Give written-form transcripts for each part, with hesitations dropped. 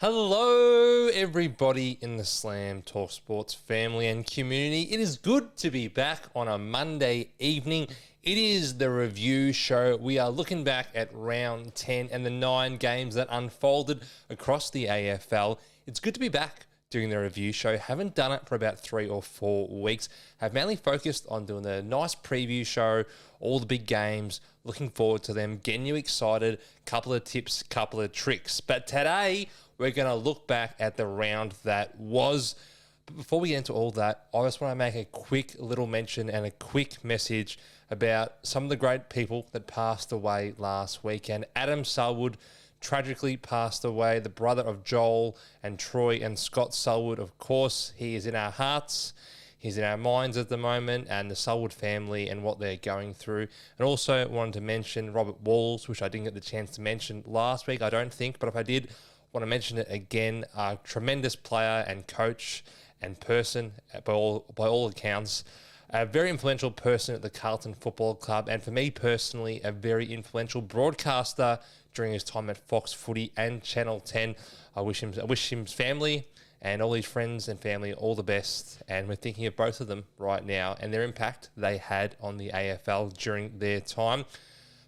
Hello, everybody in the Slam Talk Sports family and community. It is good to be back on a Monday evening. It is the review show. We are looking back at round 10 and the 9 games that unfolded across the AFL. It's good to be back doing the review show. Haven't done it for about 3 or 4 weeks. Have mainly focused on doing the nice preview show, all the big games, looking forward to them, getting you excited, couple of tips, couple of tricks. But today, we're going to look back at the round that was. But before we get into all that, I just want to make a quick little mention and a quick message about some of the great people that passed away last weekend. Adam Selwood tragically passed away, the brother of Joel and Troy and Scott Selwood. Of course, he is in our hearts. He's in our minds at the moment, and the Selwood family and what they're going through. And also wanted to mention Robert Walls, which I didn't get the chance to mention last week, I don't think, but if I did, want to mention it again. A tremendous player and coach and person by all accounts. A very influential person at the Carlton Football Club, and for me personally, a very influential broadcaster during his time at Fox Footy and Channel 10. I wish his family and all his friends and family all the best, and we're thinking of both of them right now and their impact they had on the AFL during their time.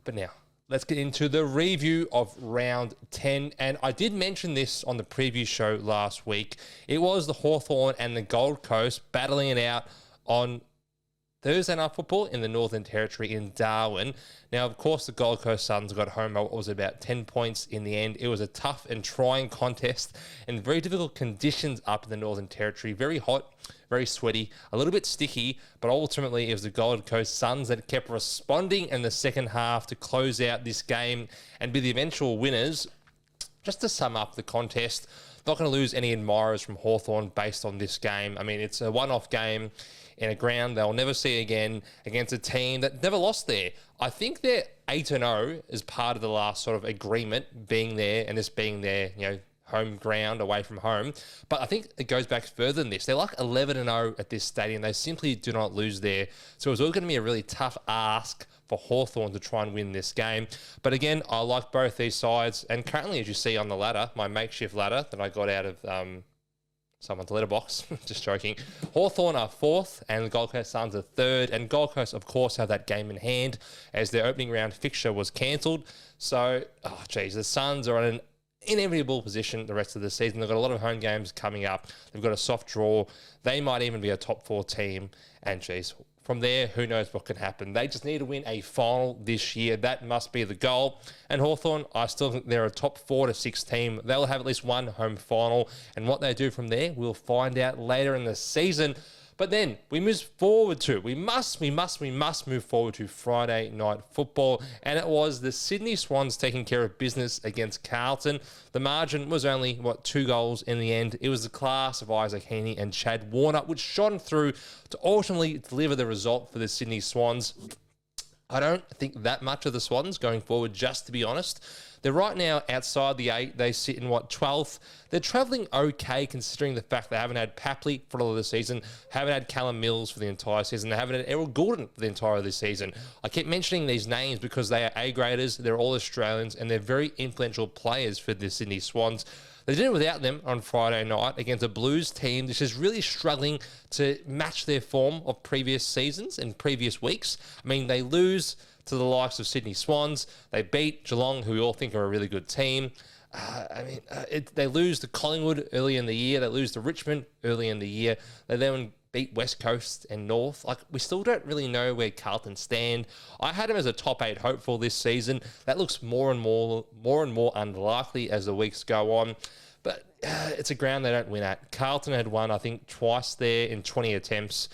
But now, let's get into the review of round 10. And I did mention this on the preview show last week. It was the Hawthorn and the Gold Coast battling it out on Thursday Night Football in the Northern Territory in Darwin. Now, of course, the Gold Coast Suns got home by what was about 10 points in the end. It was a tough and trying contest and very difficult conditions up in the Northern Territory. Very hot, very sweaty, a little bit sticky, but ultimately it was the Gold Coast Suns that kept responding in the second half to close out this game and be the eventual winners. Just to sum up the contest, not going to lose any admirers from Hawthorn based on this game. I mean, it's a one-off game in a ground they'll never see again against a team that never lost there. I think they're 8-0 as part of the last sort of agreement being there and this being their, home ground away from home. But I think it goes back further than this. They're like 11-0 at this stadium. They simply do not lose there. So it's all going to be a really tough ask for Hawthorn to try and win this game. But again, I like both these sides. And currently, as you see on the ladder, my makeshift ladder that I got out of someone's letterbox, just joking. Hawthorn are 4th and the Gold Coast Suns are 3rd. And Gold Coast, of course, have that game in hand as their opening round fixture was cancelled. So, the Suns are on an inevitable position the rest of the season. They've got a lot of home games coming up. They've got a soft draw. They might even be a top 4 team. And from there, who knows what can happen. They just need to win a final this year. That must be the goal. And Hawthorn, I still think they're a top 4 to 6 team. They'll have at least one home final. And what they do from there, we'll find out later in the season. But then we move forward to, we must move forward to Friday Night Football. And it was the Sydney Swans taking care of business against Carlton. The margin was only, 2 goals in the end. It was the class of Isaac Heaney and Chad Warner, which shone through to ultimately deliver the result for the Sydney Swans. I don't think that much of the Swans going forward, just to be honest. They're right now outside the 8. They sit in, 12th. They're travelling okay considering the fact they haven't had Papley for all of the season, haven't had Callum Mills for the entire season, they haven't had Errol Gordon for the entire of the season. I keep mentioning these names because they are A-graders, they're all Australians, and they're very influential players for the Sydney Swans. They did it without them on Friday night against a Blues team which is really struggling to match their form of previous seasons and previous weeks. I mean, they lose to the likes of Sydney Swans. They beat Geelong, who we all think are a really good team. They lose to Collingwood early in the year. They lose to Richmond early in the year. They then beat West Coast and North. We still don't really know where Carlton stand. I had them as a top 8 hopeful this season. That looks more and more unlikely as the weeks go on. But it's a ground they don't win at. Carlton had won, I think, twice there in 20 attempts.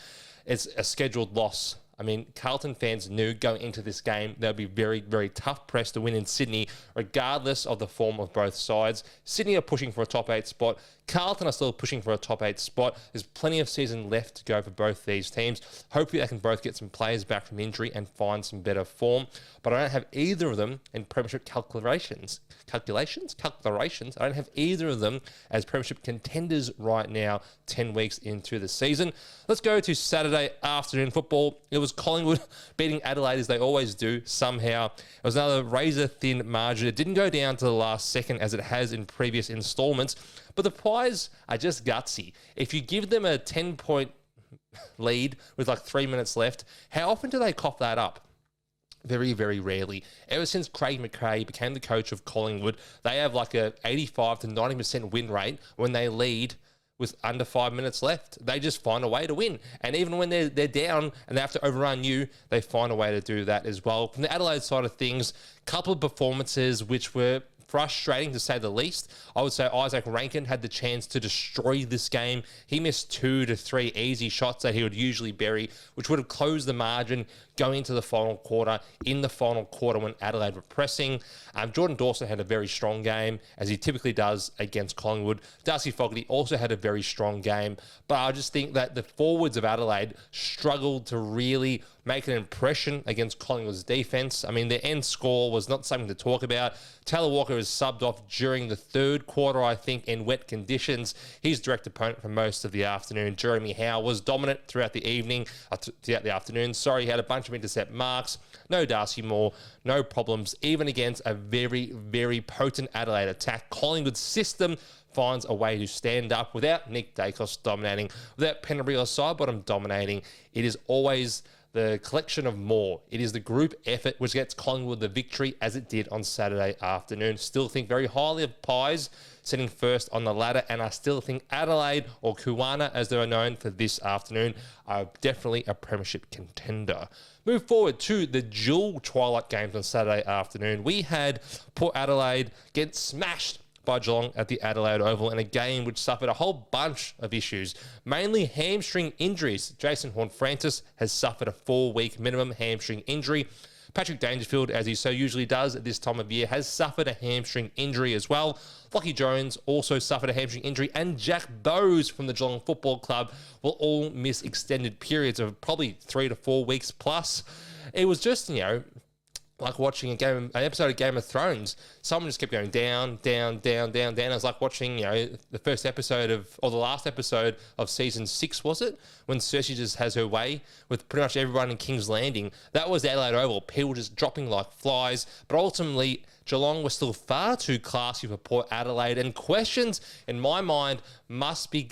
It's a scheduled loss. I mean, Carlton fans knew going into this game they'll be very, very tough pressed to win in Sydney, regardless of the form of both sides. Sydney are pushing for a top 8 spot. Carlton are still pushing for a top 8 spot. There's plenty of season left to go for both these teams. Hopefully they can both get some players back from injury and find some better form. But I don't have either of them in premiership calculations. I don't have either of them as premiership contenders right now, 10 weeks into the season. Let's go to Saturday afternoon football. It was Collingwood beating Adelaide as they always do somehow. It was another razor-thin margin. It didn't go down to the last second as it has in previous installments, but the Pies are just gutsy. If you give them a 10-point lead with like 3 minutes left, how often do they cough that up? Very, very rarely. Ever since Craig McRae became the coach of Collingwood, they have like a 85 to 90% win rate when they lead with under 5 minutes left. They just find a way to win. And even when they're down and they have to overrun you, they find a way to do that as well. From the Adelaide side of things, couple of performances which were frustrating to say the least. I would say Isaac Rankin had the chance to destroy this game. He missed 2 to 3 easy shots that he would usually bury, which would have closed the margin going into the final quarter. In the final quarter when Adelaide were pressing, Jordan Dawson had a very strong game, as he typically does against Collingwood. Darcy Fogarty also had a very strong game, but I just think that the forwards of Adelaide struggled to really make an impression against Collingwood's defence. I mean, their end score was not something to talk about. Taylor Walker was subbed off during the third quarter, I think, in wet conditions. His direct opponent for most of the afternoon, Jeremy Howe, was dominant throughout the afternoon. He had a bunch of intercept marks. No Darcy Moore, no problems, even against a very, very potent Adelaide attack. Collingwood's system finds a way to stand up without Nick Dacos dominating, without Penrith or Sidebottom dominating. It is always the collection of more. It is the group effort which gets Collingwood the victory, as it did on Saturday afternoon. Still think very highly of Pies sitting first on the ladder, and I still think Adelaide, or Kuwana as they are known for this afternoon, are definitely a premiership contender. Move forward to the dual twilight games on Saturday afternoon. We had Port Adelaide get smashed by Geelong at the Adelaide Oval in a game which suffered a whole bunch of issues, mainly hamstring injuries. Jason Horne-Francis has suffered a 4-week minimum hamstring injury. Patrick Dangerfield, as he so usually does at this time of year, has suffered a hamstring injury as well. Lockie Jones also suffered a hamstring injury, and Jack Bowes from the Geelong Football Club will all miss extended periods of probably 3 to 4 weeks plus. It was just, like watching an episode of Game of Thrones. Someone just kept going down, down, down, down, down. It was like watching, the first episode or the last episode of season 6, was it? When Cersei just has her way with pretty much everyone in King's Landing. That was the Adelaide Oval. People just dropping like flies. But ultimately, Geelong was still far too classy for Port Adelaide, and questions, in my mind, must be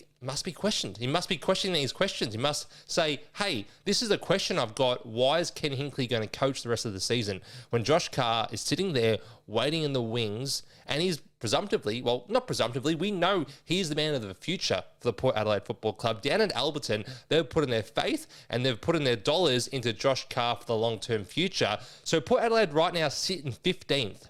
questioned. He must be questioning these questions. He must say, hey, this is a question I've got. Why is Ken Hinkley going to coach the rest of the season when Josh Carr is sitting there waiting in the wings, and he's not presumptively, we know he's the man of the future for the Port Adelaide Football Club. Down at Alberton, they've put in their faith and they've put in their dollars into Josh Carr for the long-term future. So Port Adelaide right now sit in 15th.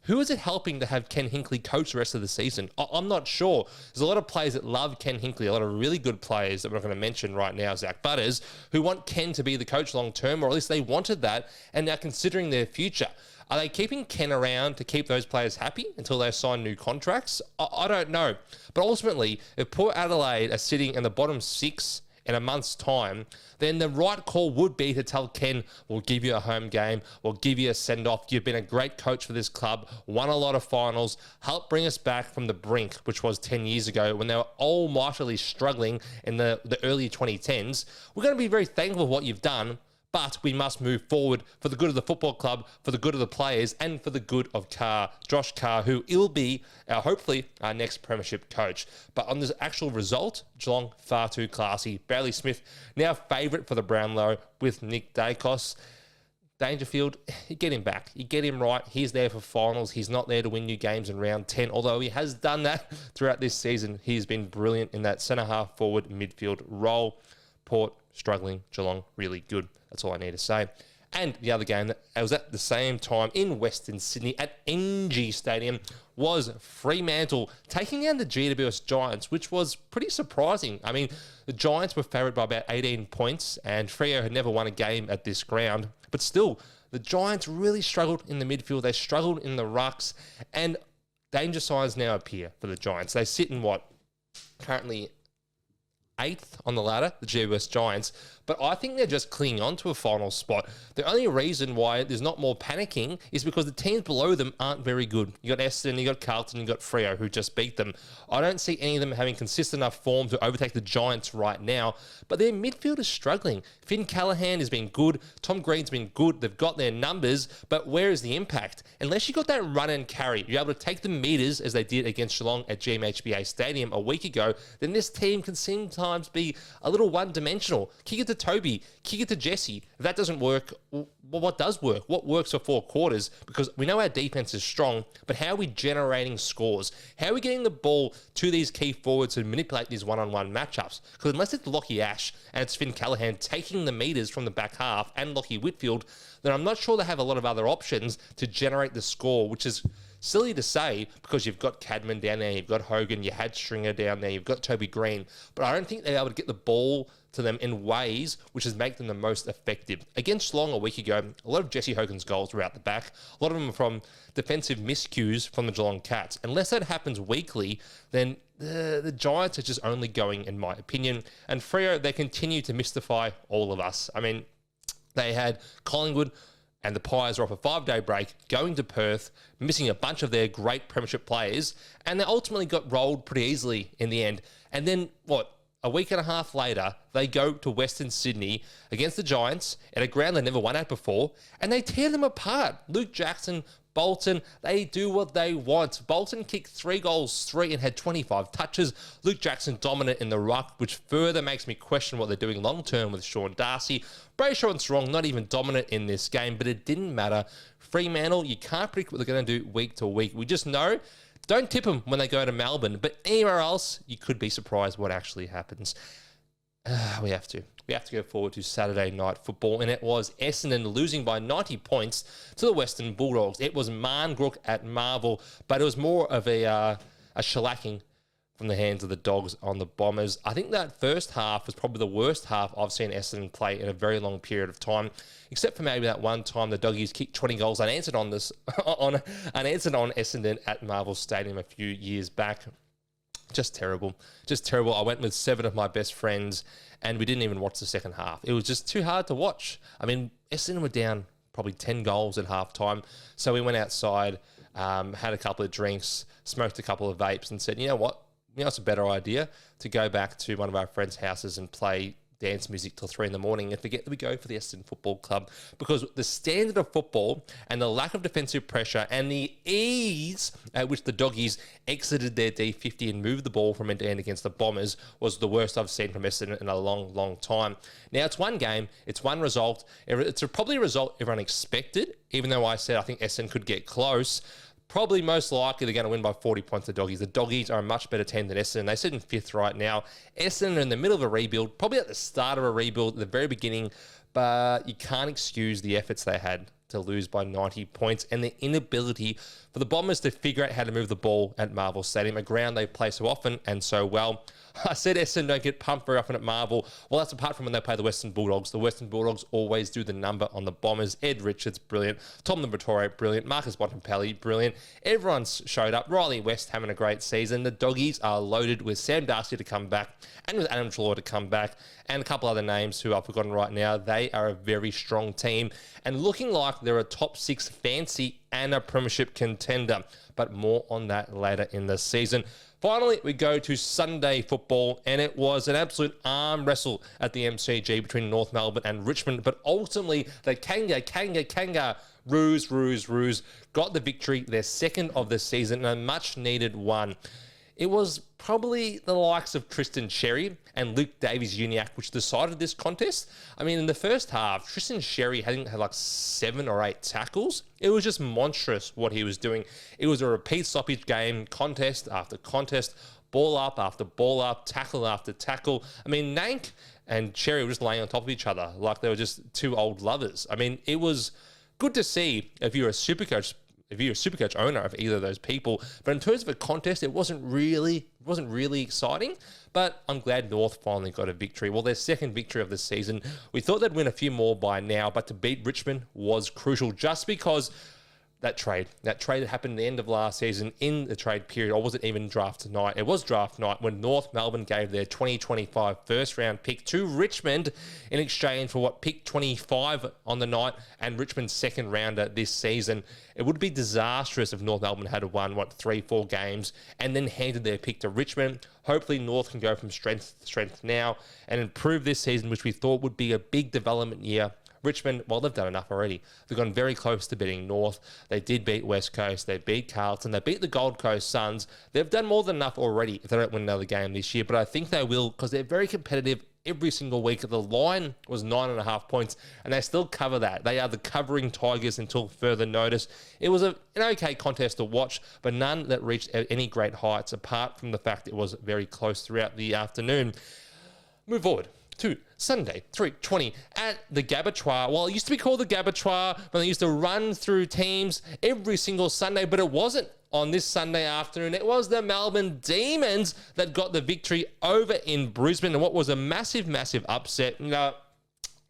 Who is it helping to have Ken Hinkley coach the rest of the season? I'm not sure. There's a lot of players that love Ken Hinkley, a lot of really good players that we're not going to mention right now, Zach Butters, who want Ken to be the coach long term, or at least they wanted that, and now considering their future. Are they keeping Ken around to keep those players happy until they sign new contracts? I don't know. But ultimately, if Port Adelaide are sitting in the bottom 6 in a month's time, then the right call would be to tell Ken, we'll give you a home game, we'll give you a send-off. You've been a great coach for this club, won a lot of finals, helped bring us back from the brink, which was 10 years ago when they were almightily struggling in the early 2010s. We're going to be very thankful for what you've done, but we must move forward for the good of the football club, for the good of the players, and for the good of Josh Carr, who will be, hopefully, our next premiership coach. But on this actual result, Geelong far too classy. Bailey Smith, now favourite for the Brownlow with Nick Dacos. Dangerfield, you get him back. You get him right. He's there for finals. He's not there to win you games in round 10, although he has done that throughout this season. He's been brilliant in that centre-half forward midfield role. Port struggling, Geelong really good. That's all I need to say. And the other game that was at the same time in Western Sydney at NG Stadium was Fremantle taking down the GWS Giants, which was pretty surprising. I mean, the Giants were favoured by about 18 points, and Freo had never won a game at this ground. But still, the Giants really struggled in the midfield. They struggled in the rucks, and danger signs now appear for the Giants. They sit in currently 8th on the ladder, the GWS Giants, but I think they're just clinging on to a final spot. The only reason why there's not more panicking is because the teams below them aren't very good. You got Essendon, you got Carlton, you got Freo, who just beat them. I don't see any of them having consistent enough form to overtake the Giants right now, but their midfield is struggling. Finn Callaghan has been good, Tom Green's been good, they've got their numbers, but where is the impact? Unless you got that run and carry, you're able to take the meters as they did against Geelong at GMHBA Stadium a week ago, then this team can sometimes be a little one-dimensional. Kick it to Toby, kick it to Jesse. If that doesn't work, well, what does work? What works for 4 quarters? Because we know our defense is strong, but how are we generating scores? How are we getting the ball to these key forwards to manipulate these one-on-one matchups? Because unless it's Lachie Ash and it's Finn Callaghan taking the meters from the back half and Lachie Whitfield, then I'm not sure they have a lot of other options to generate the score, which is silly to say because you've got Cadman down there, you've got Hogan, you had Stringer down there, you've got Toby Green, but I don't think they're able to get the ball to them in ways which has make them the most effective. Against Geelong a week ago, a lot of Jesse Hogan's goals were out the back. A lot of them are from defensive miscues from the Geelong Cats. Unless that happens weekly, then the Giants are just only going, in my opinion. And Freo, they continue to mystify all of us. I mean, they had Collingwood and the Pies are off a 5-day break, going to Perth, missing a bunch of their great premiership players, and they ultimately got rolled pretty easily in the end. And then, a week and a half later, they go to Western Sydney against the Giants at a ground they never won at before, and they tear them apart. Luke Jackson, Bolton, they do what they want. Bolton kicked 3 goals, 3 and had 25 touches. Luke Jackson dominant in the ruck, which further makes me question what they're doing long-term with Sean Darcy. Brayshaw and Strong, not even dominant in this game, but it didn't matter. Fremantle, you can't predict what they're going to do week to week. We just know, don't tip them when they go to Melbourne, but anywhere else, you could be surprised what actually happens. We have to go forward to Saturday night football, and it was Essendon losing by 90 points to the Western Bulldogs. It was Marngrook at Marvel, but it was more of a shellacking from the hands of the Dogs on the Bombers. I think that first half was probably the worst half I've seen Essendon play in a very long period of time, except for maybe that one time the Doggies kicked 20 goals unanswered on Essendon at Marvel Stadium a few years back. Just terrible. I went with 7 of my best friends, and we didn't even watch the second half. It was just too hard to watch. I mean, Essendon were down probably 10 goals at halftime, so we went outside, had a couple of drinks, smoked a couple of vapes, and said, you know what? It's a better idea to go back to one of our friends' houses and play dance music till 3 a.m. and forget that we go for the Essendon Football Club, because the standard of football and the lack of defensive pressure and the ease at which the Doggies exited their D50 and moved the ball from end to end against the Bombers was the worst I've seen from Essendon in a long, long time. Now, it's one game, it's one result. It's probably a result everyone expected, even though I said I think Essendon could get close. Probably most likely they're going to win by 40 points, the Doggies. The Doggies are a much better team than Essendon. They sit in 5th right now. Essendon are in the middle of a rebuild, probably at the start of a rebuild, at the very beginning, but you can't excuse the efforts they had to lose by 90 points and the inability for the Bombers to figure out how to move the ball at Marvel Stadium, a ground they play so often and so well. I said Essendon don't get pumped very often at Marvel. Well, that's apart from when they play the Western Bulldogs. The Western Bulldogs always do the number on the Bombers. Ed Richards, brilliant. Tom Liberatore, brilliant. Marcus Bontempelli, brilliant. Everyone's showed up. Riley West having a great season. The Doggies are loaded with Sam Darcy to come back and with Adam Treloar to come back and a couple other names who I've forgotten right now. They are a very strong team and looking like they're a top 6 fancy and a premiership contender. But more on that later in the season. Finally, we go to Sunday football, and it was an absolute arm wrestle at the MCG between North Melbourne and Richmond, but ultimately the Kangaroos got the victory, their second of the season, and a much-needed one. It was probably the likes of Tristan Sherry and Luke Davies-Uniacke which decided this contest. I mean, in the first half, Tristan Sherry had like 7 or 8 tackles. It was just monstrous what he was doing. It was a repeat stoppage game, contest after contest, ball up after ball up, tackle after tackle. I mean, Nank and Sherry were just laying on top of each other like they were just 2 old lovers. I mean, it was good to see if you're a Supercoach owner of either of those people. But in terms of a contest, it wasn't really exciting. But I'm glad North finally got a victory. Well, their second victory of the season. We thought they'd win a few more by now, but to beat Richmond was crucial just because that trade that happened at the end of last season in the trade period, or was it even draft night? It was draft night when North Melbourne gave their 2025 first round pick to Richmond in exchange for pick 25 on the night and Richmond's second rounder this season. It would be disastrous if North Melbourne had won 3-4 games and then handed their pick to Richmond. Hopefully North can go from strength to strength now and improve this season, which we thought would be a big development year. Richmond, well, they've done enough already. They've gone very close to beating North. They did beat West Coast. They beat Carlton. They beat the Gold Coast Suns. They've done more than enough already if they don't win another game this year. But I think they will, because they're very competitive every single week. The line was 9.5 points, and they still cover that. They are the covering Tigers until further notice. It was an okay contest to watch, but none that reached any great heights, apart from the fact it was very close throughout the afternoon. Move forward to Sunday, 3:20 at the Gabbatoir. Well, it used to be called the Gabbatoir when they used to run through teams every single Sunday, but it wasn't on this Sunday afternoon. It was the Melbourne Demons that got the victory over in Brisbane, and what was a massive, massive upset. Now,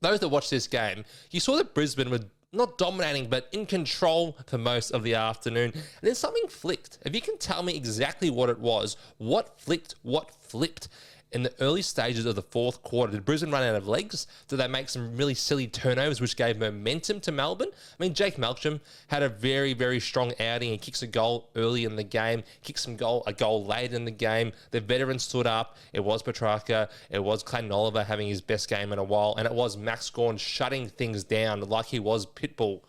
those that watched this game, you saw that Brisbane were not dominating, but in control for most of the afternoon. And then something flicked. If you can tell me exactly what it was, what flicked, what flipped in the early stages of the fourth quarter? Did Brisbane run out of legs? Did they make some really silly turnovers, which gave momentum to Melbourne? I mean, Jake Melksham had a very, very strong outing. He kicks a goal early in the game, kicks a goal late in the game. The veterans stood up. It was Petrarca. It was Clayton Oliver having his best game in a while. And it was Max Gawn shutting things down like he was Pitbull.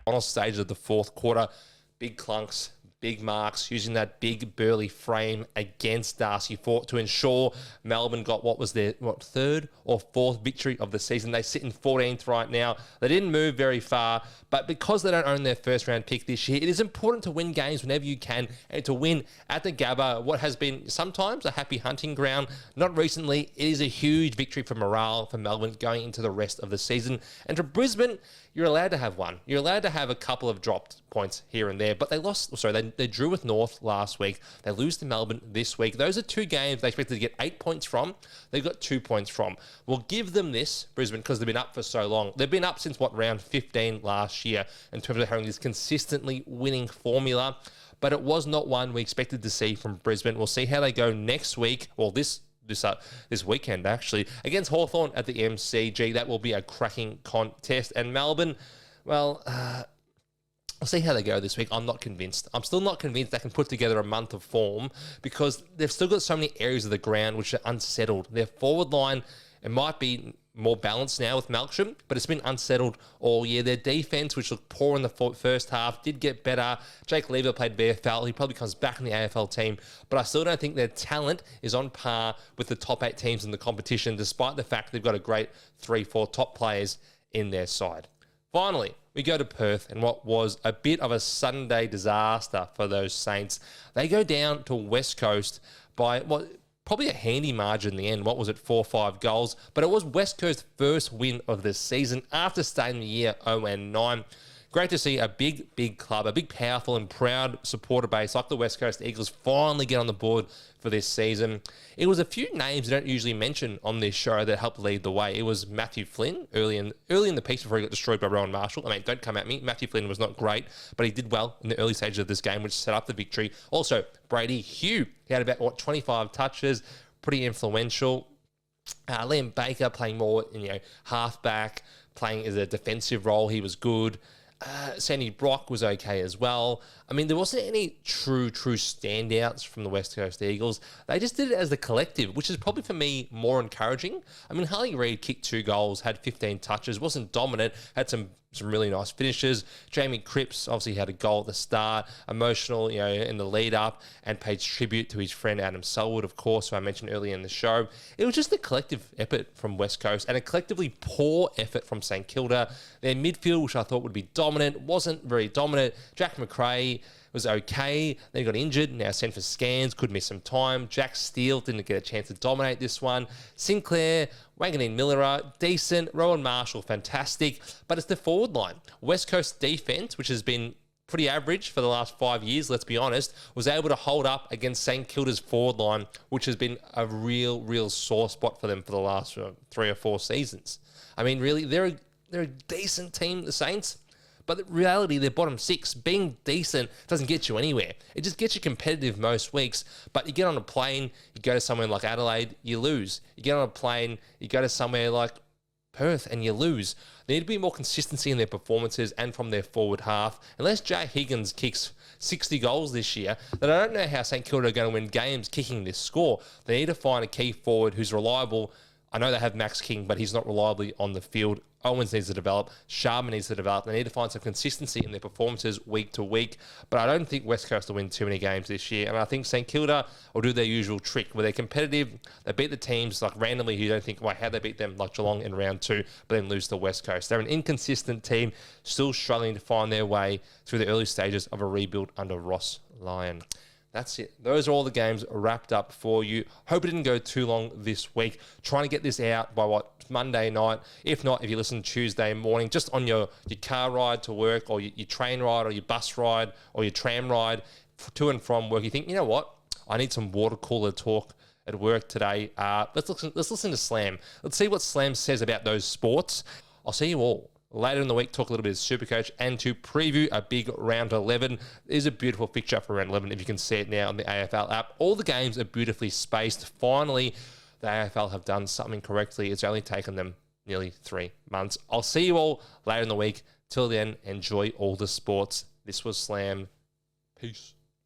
Final stages of the fourth quarter, big clunks, big marks, using that big burly frame against Darcy Fort to ensure Melbourne got what was their third or fourth victory of the season. They sit in 14th right now. They didn't move very far, but because they don't own their first round pick this year, it is important to win games whenever you can, and to win at the Gabba, what has been sometimes a happy hunting ground. Not recently. It is a huge victory for morale for Melbourne going into the rest of the season. And for Brisbane, you're allowed to have one. You're allowed to have a couple of dropped points here and there, but they drew with North last week. They lose to Melbourne this week. Those are two games they expected to get 8 points from. They got 2 points from. We'll give them this, Brisbane, because they've been up for so long. They've been up since round 15 last year in terms of having this consistently winning formula, but it was not one we expected to see from Brisbane. We'll see how they go next week, or this weekend, actually, against Hawthorn at the MCG. That will be a cracking contest. And Melbourne, well, I'll see how they go this week. I'm not convinced. I'm still not convinced they can put together a month of form, because they've still got so many areas of the ground which are unsettled. Their forward line, it might be more balanced now with Melksham, but it's been unsettled all year. Their defense, which looked poor in the first half, did get better. Jake Lever played VFL. He probably comes back in the AFL team, but I still don't think their talent is on par with the top 8 teams in the competition, despite the fact they've got a great 3-4 top players in their side. Finally, we go to Perth, and what was a bit of a Sunday disaster for those Saints. They go down to West Coast by probably a handy margin in the end. What was it, 4-5 goals? But it was West Coast's first win of the season after starting the year 0-9. Great to see a big, big club, a big, powerful and proud supporter base like the West Coast Eagles finally get on the board for this season. It was a few names I don't usually mention on this show that helped lead the way. It was Matthew Flynn early in the piece before he got destroyed by Rowan Marshall. I mean, don't come at me. Matthew Flynn was not great, but he did well in the early stages of this game, which set up the victory. Also, Brady Hugh, he had about 25 touches, pretty influential. Liam Baker playing more in halfback, playing as a defensive role. He was good. Sandy Brock was okay as well. I mean, there wasn't any true standouts from the West Coast Eagles. They just did it as the collective, which is probably for me more encouraging. I mean, Harley Reid kicked 2 goals, had 15 touches, wasn't dominant, had some really nice finishes. Jamie Cripps obviously had a goal at the start, emotional, in the lead up, and paid tribute to his friend Adam Selwood, of course, who I mentioned earlier in the show. It was just a collective effort from West Coast and a collectively poor effort from St Kilda. Their midfield, which I thought would be dominant, wasn't very dominant. Jack McRae was okay. Then he got injured, now sent for scans, could miss some time. Jack Steele didn't get a chance to dominate this one. Sinclair, Wanganeen Miller, decent. Rowan Marshall, fantastic. But it's the forward line. West Coast defense, which has been pretty average for the last 5 years, let's be honest, was able to hold up against St Kilda's forward line, which has been a real sore spot for them for the last 3 or 4 seasons. I mean, really, they're a decent team, the Saints, But the reality, they're bottom 6. Being decent doesn't get you anywhere. It just gets you competitive most weeks. But you get on a plane, you go to somewhere like Adelaide, you lose. You get on a plane, you go to somewhere like Perth and you lose. There need to be more consistency in their performances and from their forward half. Unless Jay Higgins kicks 60 goals this year, then I don't know how St Kilda are going to win games kicking this score. They need to find a key forward who's reliable. I know they have Max King, but he's not reliably on the field. Owens needs to develop. Sharma needs to develop. They need to find some consistency in their performances week to week. But I don't think West Coast will win too many games this year. And I think St Kilda will do their usual trick where they're competitive. They beat the teams like randomly who you don't think, well, how they beat them like Geelong in round 2, but then lose to West Coast. They're an inconsistent team, still struggling to find their way through the early stages of a rebuild under Ross Lyon. That's it. Those are all the games wrapped up for you. Hope it didn't go too long this week. Trying to get this out by Monday night. If not, if you listen Tuesday morning, just on your car ride to work or your train ride or your bus ride or your tram ride to and from work, you think, you know what? I need some water cooler talk at work today. Let's listen to Slam. Let's see what Slam says about those sports. I'll see you all later in the week, talk a little bit of Supercoach and to preview a big round 11. There's a beautiful fixture for round 11 if you can see it now on the AFL app. All the games are beautifully spaced. Finally, the AFL have done something correctly. It's only taken them nearly 3 months. I'll see you all later in the week. Till then, enjoy all the sports. This was Slam. Peace.